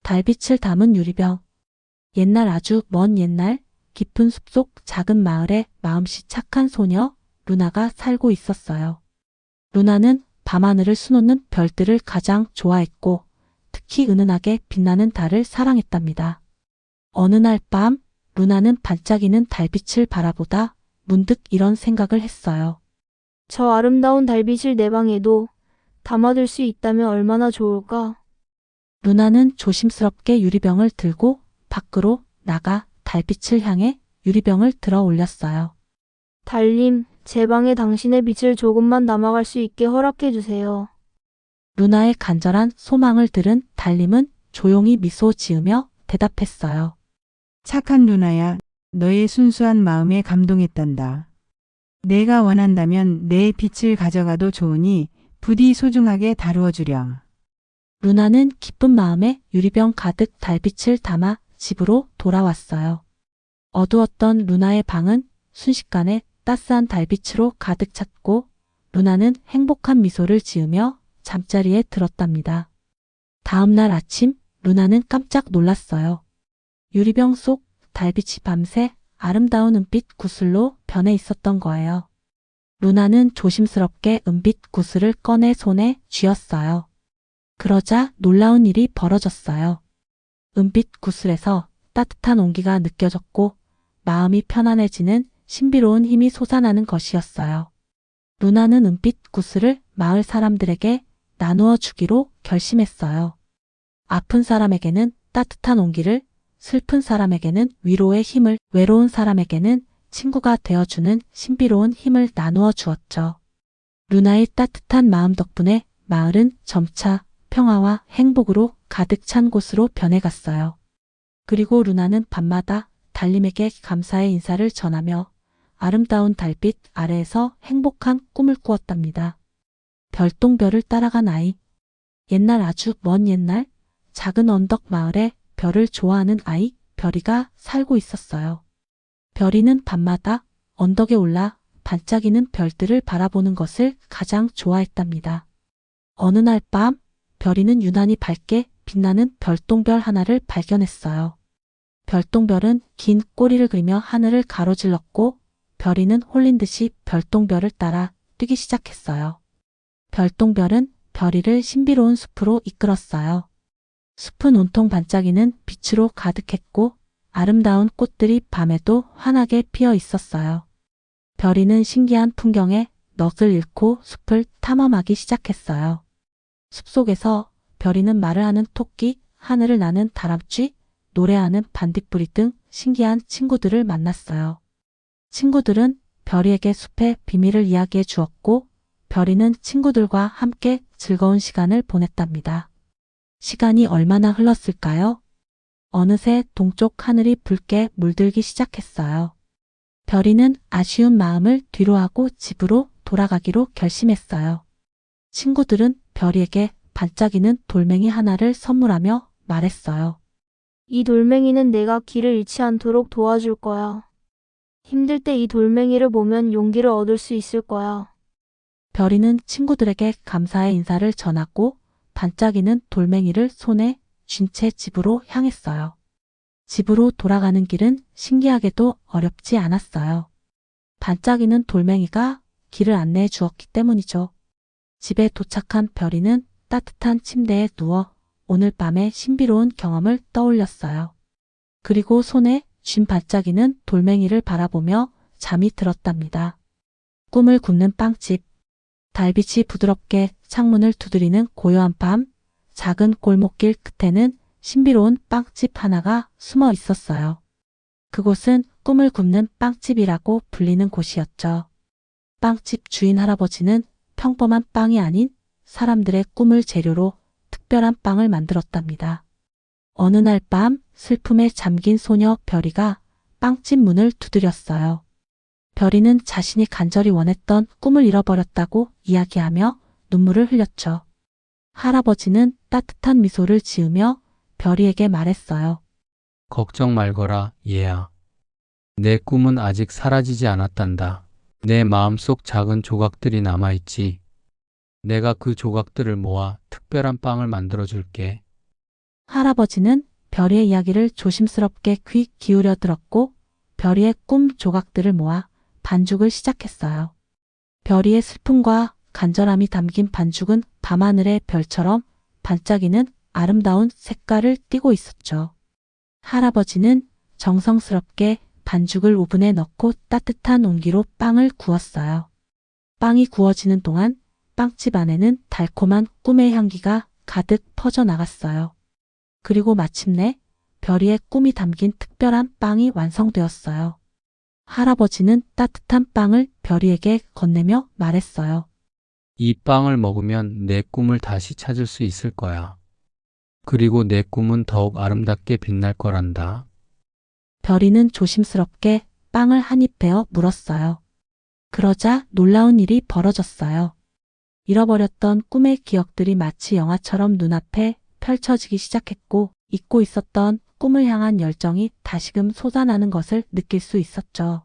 달빛을 담은 유리병. 옛날 아주 먼 옛날 깊은 숲속 작은 마을에 마음씨 착한 소녀 루나가 살고 있었어요. 루나는 밤하늘을 수놓는 별들을 가장 좋아했고 특히 은은하게 빛나는 달을 사랑했답니다. 어느 날 밤 루나는 반짝이는 달빛을 바라보다 문득 이런 생각을 했어요. 저 아름다운 달빛을 내 방에도 담아둘 수 있다면 얼마나 좋을까? 루나는 조심스럽게 유리병을 들고 밖으로 나가 달빛을 향해 유리병을 들어 올렸어요. 달님, 제 방에 당신의 빛을 조금만 남아갈 수 있게 허락해 주세요. 루나의 간절한 소망을 들은 달님은 조용히 미소 지으며 대답했어요. 착한 루나야, 너의 순수한 마음에 감동했단다. 내가 원한다면 내 빛을 가져가도 좋으니 부디 소중하게 다루어 주렴. 루나는 기쁜 마음에 유리병 가득 달빛을 담아 집으로 돌아왔어요. 어두웠던 루나의 방은 순식간에 따스한 달빛으로 가득 찼고 루나는 행복한 미소를 지으며 잠자리에 들었답니다. 다음 날 아침 루나는 깜짝 놀랐어요. 유리병 속 달빛이 밤새 아름다운 은빛 구슬로 변해 있었던 거예요. 루나는 조심스럽게 은빛 구슬을 꺼내 손에 쥐었어요. 그러자 놀라운 일이 벌어졌어요. 은빛 구슬에서 따뜻한 온기가 느껴졌고 마음이 편안해지는 신비로운 힘이 솟아나는 것이었어요. 루나는 은빛 구슬을 마을 사람들에게 나누어 주기로 결심했어요. 아픈 사람에게는 따뜻한 온기를, 슬픈 사람에게는 위로의 힘을, 외로운 사람에게는 친구가 되어주는 신비로운 힘을 나누어 주었죠. 루나의 따뜻한 마음 덕분에 마을은 점차 평화와 행복으로 가득 찬 곳으로 변해갔어요. 그리고 루나는 밤마다 달님에게 감사의 인사를 전하며 아름다운 달빛 아래에서 행복한 꿈을 꾸었답니다. 별똥별을 따라간 아이. 옛날 아주 먼 옛날 작은 언덕 마을에 별을 좋아하는 아이 별이가 살고 있었어요. 별이는 밤마다 언덕에 올라 반짝이는 별들을 바라보는 것을 가장 좋아했답니다. 어느 날 밤 별이는 유난히 밝게 빛나는 별똥별 하나를 발견했어요. 별똥별은 긴 꼬리를 그리며 하늘을 가로질렀고 별이는 홀린 듯이 별똥별을 따라 뛰기 시작했어요. 별똥별은 별이를 신비로운 숲으로 이끌었어요. 숲은 온통 반짝이는 빛으로 가득했고 아름다운 꽃들이 밤에도 환하게 피어 있었어요. 별이는 신기한 풍경에 넋을 잃고 숲을 탐험하기 시작했어요. 숲속에서 별이는 말을 하는 토끼, 하늘을 나는 다람쥐, 노래하는 반딧불이 등 신기한 친구들을 만났어요. 친구들은 별이에게 숲의 비밀을 이야기해 주었고 별이는 친구들과 함께 즐거운 시간을 보냈답니다. 시간이 얼마나 흘렀을까요? 어느새 동쪽 하늘이 붉게 물들기 시작했어요. 별이는 아쉬운 마음을 뒤로하고 집으로 돌아가기로 결심했어요. 친구들은 별이에게 반짝이는 돌멩이 하나를 선물하며 말했어요. 이 돌멩이는 내가 길을 잃지 않도록 도와줄 거야. 힘들 때 이 돌멩이를 보면 용기를 얻을 수 있을 거야. 별이는 친구들에게 감사의 인사를 전하고 반짝이는 돌멩이를 손에 쥔 채 집으로 향했어요. 집으로 돌아가는 길은 신기하게도 어렵지 않았어요. 반짝이는 돌멩이가 길을 안내해 주었기 때문이죠. 집에 도착한 별이는 따뜻한 침대에 누워 오늘 밤의 신비로운 경험을 떠올렸어요. 그리고 손에 쥔 반짝이는 돌멩이를 바라보며 잠이 들었답니다. 꿈을 굽는 빵집. 달빛이 부드럽게 창문을 두드리는 고요한 밤, 작은 골목길 끝에는 신비로운 빵집 하나가 숨어 있었어요. 그곳은 꿈을 굽는 빵집이라고 불리는 곳이었죠. 빵집 주인 할아버지는 평범한 빵이 아닌 사람들의 꿈을 재료로 특별한 빵을 만들었답니다. 어느 날 밤 슬픔에 잠긴 소녀 별이가 빵집 문을 두드렸어요. 별이는 자신이 간절히 원했던 꿈을 잃어버렸다고 이야기하며 눈물을 흘렸죠. 할아버지는 따뜻한 미소를 지으며 별이에게 말했어요. 걱정 말거라, 얘야. 내 꿈은 아직 사라지지 않았단다. 내 마음속 작은 조각들이 남아있지. 내가 그 조각들을 모아 특별한 빵을 만들어 줄게. 할아버지는 별이의 이야기를 조심스럽게 귀 기울여 들었고 별이의 꿈 조각들을 모아 반죽을 시작했어요. 별이의 슬픔과 간절함이 담긴 반죽은 밤하늘의 별처럼 반짝이는 아름다운 색깔을 띠고 있었죠. 할아버지는 정성스럽게 반죽을 오븐에 넣고 따뜻한 온기로 빵을 구웠어요. 빵이 구워지는 동안 빵집 안에는 달콤한 꿈의 향기가 가득 퍼져나갔어요. 그리고 마침내 별이의 꿈이 담긴 특별한 빵이 완성되었어요. 할아버지는 따뜻한 빵을 별이에게 건네며 말했어요. 이 빵을 먹으면 내 꿈을 다시 찾을 수 있을 거야. 그리고 내 꿈은 더욱 아름답게 빛날 거란다. 별이는 조심스럽게 빵을 한 입 베어 물었어요. 그러자 놀라운 일이 벌어졌어요. 잃어버렸던 꿈의 기억들이 마치 영화처럼 눈앞에 펼쳐지기 시작했고 잊고 있었던 꿈을 향한 열정이 다시금 솟아나는 것을 느낄 수 있었죠.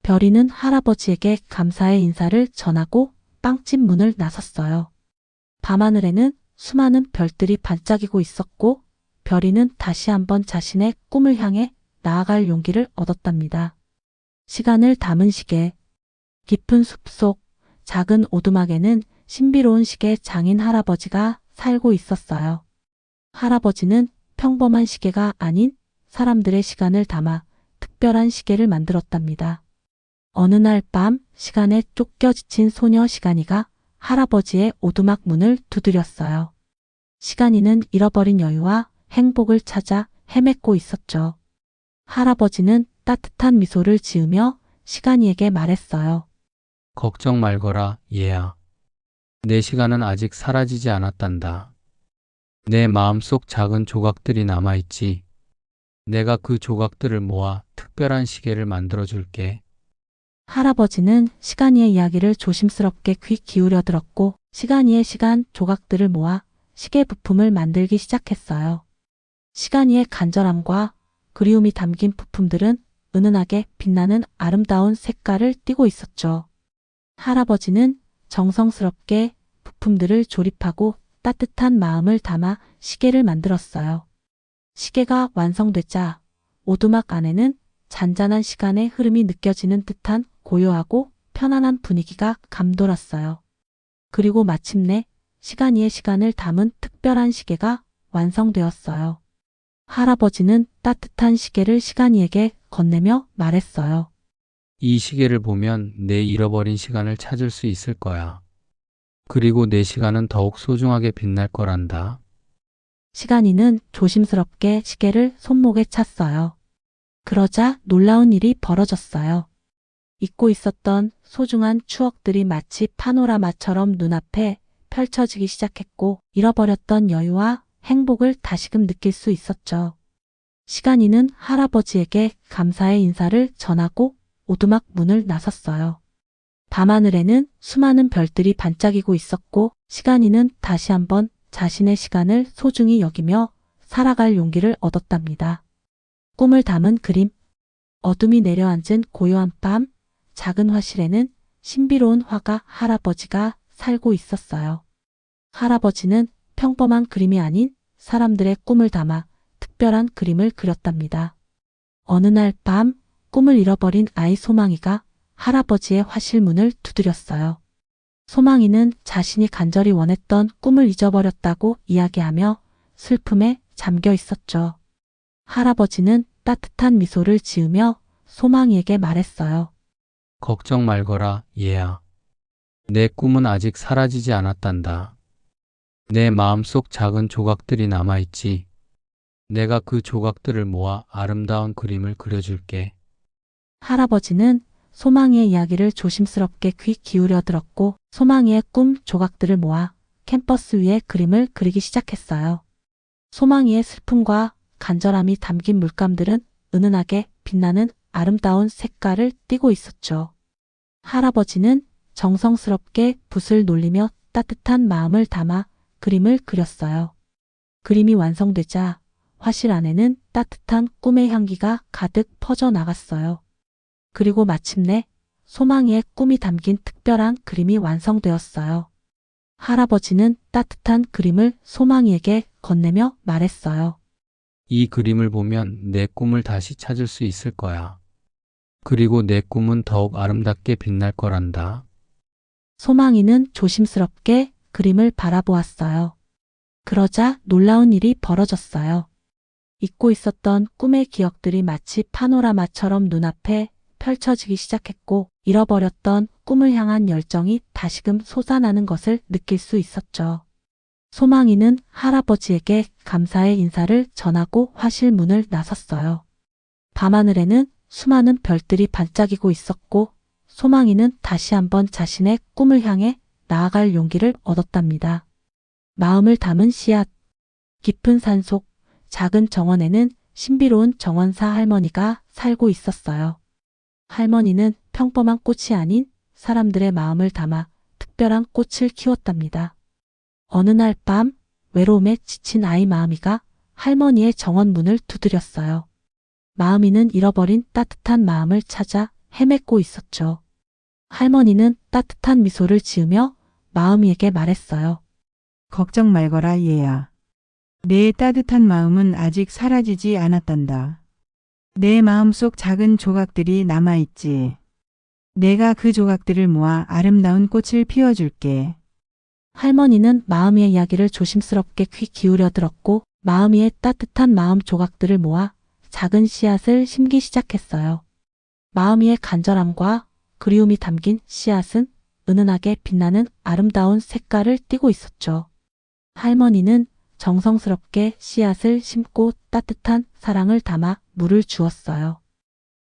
별이는 할아버지에게 감사의 인사를 전하고 빵집 문을 나섰어요. 밤하늘에는 수많은 별들이 반짝이고 있었고 별이는 다시 한번 자신의 꿈을 향해 나아갈 용기를 얻었답니다. 시간을 담은 시계. 깊은 숲속 작은 오두막에는 신비로운 시계 장인 할아버지가 살고 있었어요. 할아버지는 평범한 시계가 아닌 사람들의 시간을 담아 특별한 시계를 만들었답니다. 어느 날 밤 시간에 쫓겨 지친 소녀 시간이가 할아버지의 오두막 문을 두드렸어요. 시간이는 잃어버린 여유와 행복을 찾아 헤매고 있었죠. 할아버지는 따뜻한 미소를 지으며 시간이에게 말했어요. 걱정 말거라, 얘야. 내 시간은 아직 사라지지 않았단다. 내 마음속 작은 조각들이 남아있지. 내가 그 조각들을 모아 특별한 시계를 만들어 줄게. 할아버지는 시간이의 이야기를 조심스럽게 귀 기울여 들었고 시간이의 시간 조각들을 모아 시계 부품을 만들기 시작했어요. 시간이의 간절함과 그리움이 담긴 부품들은 은은하게 빛나는 아름다운 색깔을 띠고 있었죠. 할아버지는 정성스럽게 부품들을 조립하고 따뜻한 마음을 담아 시계를 만들었어요. 시계가 완성되자 오두막 안에는 잔잔한 시간의 흐름이 느껴지는 듯한 고요하고 편안한 분위기가 감돌았어요. 그리고 마침내 시간이의 시간을 담은 특별한 시계가 완성되었어요. 할아버지는 따뜻한 시계를 시간이에게 건네며 말했어요. 이 시계를 보면 내 잃어버린 시간을 찾을 수 있을 거야. 그리고 내 시간은 더욱 소중하게 빛날 거란다. 시간이는 조심스럽게 시계를 손목에 찼어요. 그러자 놀라운 일이 벌어졌어요. 잊고 있었던 소중한 추억들이 마치 파노라마처럼 눈앞에 펼쳐지기 시작했고 잃어버렸던 여유와 행복을 다시금 느낄 수 있었죠. 시간이는 할아버지에게 감사의 인사를 전하고 오두막 문을 나섰어요. 밤하늘에는 수많은 별들이 반짝이고 있었고 시간이는 다시 한번 자신의 시간을 소중히 여기며 살아갈 용기를 얻었답니다. 꿈을 담은 그림. 어둠이 내려앉은 고요한 밤, 작은 화실에는 신비로운 화가 할아버지가 살고 있었어요. 할아버지는 평범한 그림이 아닌 사람들의 꿈을 담아 특별한 그림을 그렸답니다. 어느 날 밤 꿈을 잃어버린 아이 소망이가 할아버지의 화실 문을 두드렸어요. 소망이는 자신이 간절히 원했던 꿈을 잊어버렸다고 이야기하며 슬픔에 잠겨 있었죠. 할아버지는 따뜻한 미소를 지으며 소망이에게 말했어요. 걱정 말거라, 얘야. 내 꿈은 아직 사라지지 않았단다. 내 마음속 작은 조각들이 남아있지. 내가 그 조각들을 모아 아름다운 그림을 그려줄게. 할아버지는 소망이의 이야기를 조심스럽게 귀 기울여 들었고 소망이의 꿈 조각들을 모아 캔버스 위에 그림을 그리기 시작했어요. 소망이의 슬픔과 간절함이 담긴 물감들은 은은하게 빛나는 아름다운 색깔을 띠고 있었죠. 할아버지는 정성스럽게 붓을 놀리며 따뜻한 마음을 담아 그림을 그렸어요. 그림이 완성되자 화실 안에는 따뜻한 꿈의 향기가 가득 퍼져나갔어요. 그리고 마침내 소망이의 꿈이 담긴 특별한 그림이 완성되었어요. 할아버지는 따뜻한 그림을 소망이에게 건네며 말했어요. 이 그림을 보면 내 꿈을 다시 찾을 수 있을 거야. 그리고 내 꿈은 더욱 아름답게 빛날 거란다. 소망이는 조심스럽게 그림을 바라보았어요. 그러자 놀라운 일이 벌어졌어요. 잊고 있었던 꿈의 기억들이 마치 파노라마처럼 눈앞에 펼쳐지기 시작했고, 잃어버렸던 꿈을 향한 열정이 다시금 솟아나는 것을 느낄 수 있었죠. 소망이는 할아버지에게 감사의 인사를 전하고 화실 문을 나섰어요. 밤하늘에는 수많은 별들이 반짝이고 있었고, 소망이는 다시 한번 자신의 꿈을 향해 나아갈 용기를 얻었답니다. 마음을 담은 씨앗. 깊은 산속 작은 정원에는 신비로운 정원사 할머니가 살고 있었어요. 할머니는 평범한 꽃이 아닌 사람들의 마음을 담아 특별한 꽃을 키웠답니다. 어느 날 밤 외로움에 지친 아이 마음이가 할머니의 정원 문을 두드렸어요. 마음이는 잃어버린 따뜻한 마음을 찾아 헤매고 있었죠. 할머니는 따뜻한 미소를 지으며 마음이에게 말했어요. 걱정 말거라 얘야. 내 따뜻한 마음은 아직 사라지지 않았단다. 내 마음속 작은 조각들이 남아있지. 내가 그 조각들을 모아 아름다운 꽃을 피워줄게. 할머니는 마음이의 이야기를 조심스럽게 귀 기울여 들었고, 마음이의 따뜻한 마음 조각들을 모아 작은 씨앗을 심기 시작했어요. 마음이의 간절함과 그리움이 담긴 씨앗은 은은하게 빛나는 아름다운 색깔을 띠고 있었죠. 할머니는 정성스럽게 씨앗을 심고 따뜻한 사랑을 담아 물을 주었어요.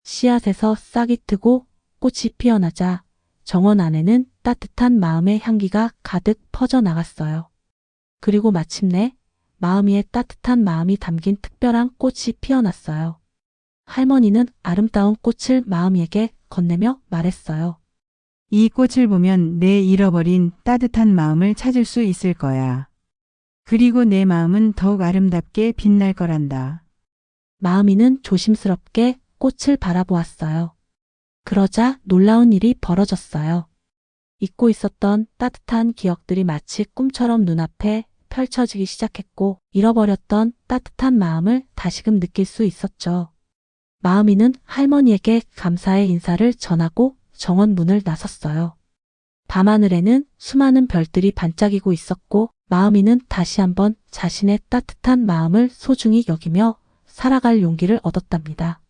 씨앗에서 싹이 트고 꽃이 피어나자 정원 안에는 따뜻한 마음의 향기가 가득 퍼져나갔어요. 그리고 마침내 마음이의 따뜻한 마음이 담긴 특별한 꽃이 피어났어요. 할머니는 아름다운 꽃을 마음이에게 건네며 말했어요. 이 꽃을 보면 내 잃어버린 따뜻한 마음을 찾을 수 있을 거야. 그리고 내 마음은 더욱 아름답게 빛날 거란다. 마음이는 조심스럽게 꽃을 바라보았어요. 그러자 놀라운 일이 벌어졌어요. 잊고 있었던 따뜻한 기억들이 마치 꿈처럼 눈앞에 펼쳐지기 시작했고, 잃어버렸던 따뜻한 마음을 다시금 느낄 수 있었죠. 마음이는 할머니에게 감사의 인사를 전하고 정원 문을 나섰어요. 밤하늘에는 수많은 별들이 반짝이고 있었고, 마음이는 다시 한번 자신의 따뜻한 마음을 소중히 여기며 살아갈 용기를 얻었답니다.